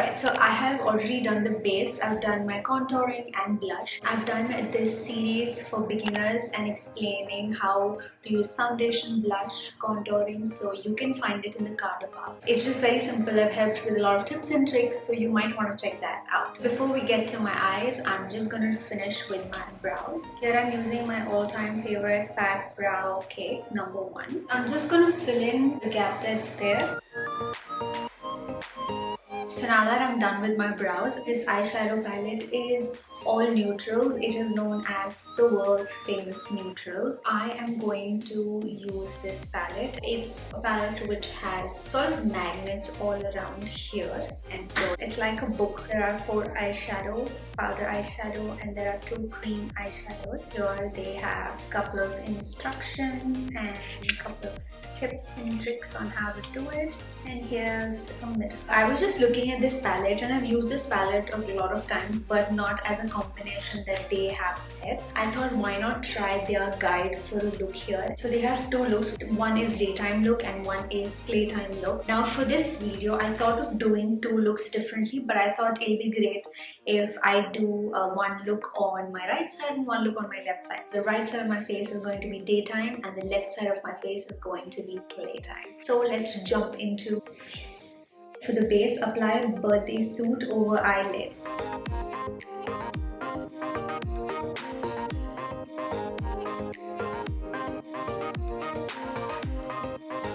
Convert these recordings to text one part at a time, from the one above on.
Alright, so I have already done the base. I've done my contouring and blush. I've done this series for beginners and explaining how to use foundation, blush, contouring, so you can find it in the card above. It's just very simple. I've helped with a lot of tips and tricks, so you might want to check that out. Before we get to my eyes, I'm just going to finish with my brows. Here I'm using my all-time favorite Pat Brow Cake #1. I'm just going to fill in the gap that's there. So now that I'm done with my brows, this eyeshadow palette is all neutrals. It is known as the world's famous neutrals. I am going to use this palette. It's a palette which has sort of magnets all around here, and so it's like a book. There are 4 eyeshadow, powder eyeshadow, and there are 2 cream eyeshadows. Here they have a couple of instructions and a couple of tips and tricks on how to do it, and here's a middle. I was just looking at this palette, and I've used this palette a lot of times, but not as a combination that they have said. I thought, why not try their guide for the look here. So they have 2 looks. One is daytime look and one is playtime look. Now for this video, I thought of doing 2 looks differently, but I thought it'll be great if I do one look on my right side and one look on my left side. The right side of my face is going to be daytime and the left side of my face is going to be playtime. So let's jump into this. For the base, apply a birthday suit over eyelid.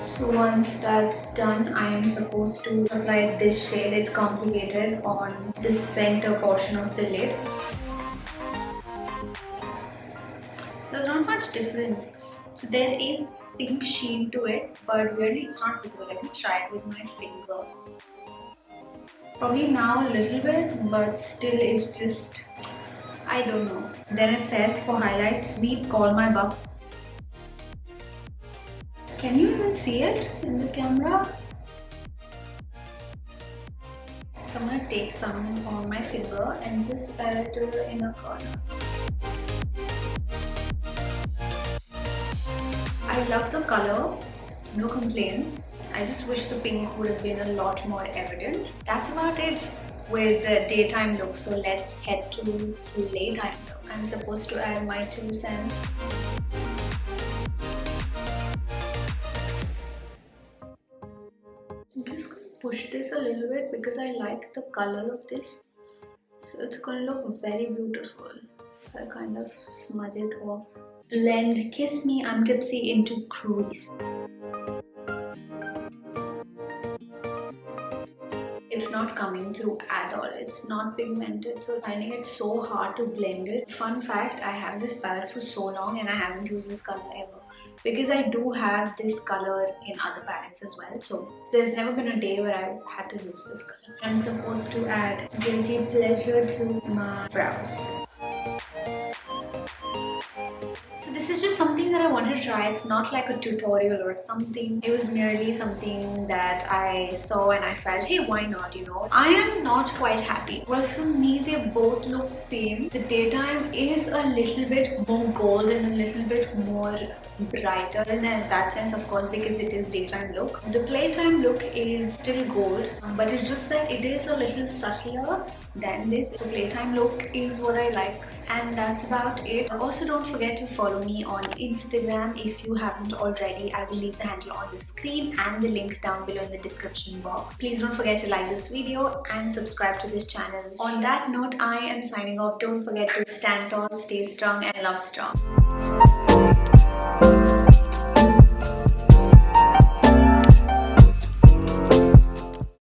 So once that's done, I am supposed to apply this shade. It's complicated on the center portion of the lid. There's not much difference. So there is pink sheen to it, but really it's not visible. Let me try it with my finger. Probably now a little bit, but still it's just, I don't know. Then it says for highlights, sweep, call my buff. Can you even see it in the camera? So I'm going to take some on my finger and just add it to the inner corner. I love the color, no complaints. I just wish the pink would have been a lot more evident. That's about it with the daytime look, so let's head to playtime look. I'm supposed to add my 2 cents. I'm just going to push this a little bit because I like the color of this. So it's going to look very beautiful. I kind of smudge it off. Blend Kiss Me, I'm Tipsy into crease. It's not coming through at all. It's not pigmented, so finding it so hard to blend it. Fun fact, I have this palette for so long and I haven't used this color ever, because I do have this color in other palettes as well. So there's never been a day where I had to use this color. I'm supposed to add Guilty Pleasure to my brows. This is just something that I wanted to try. It's not like a tutorial or something. It was merely something that I saw and I felt, hey, why not, you know. I am not quite happy. Well, for me, they both look same. The daytime is a little bit more gold and a little bit more brighter in that sense, of course, because it is daytime look. The playtime look is still gold, but it's just that it is a little subtler than this. The playtime look is what I like, and that's about it. Also, don't forget to follow me on Instagram if you haven't already. I will leave the handle on the screen and the link down below in the description box. Please don't forget to like this video and subscribe to this channel. On that note, I am signing off. Don't forget to stand tall, stay strong, and love strong.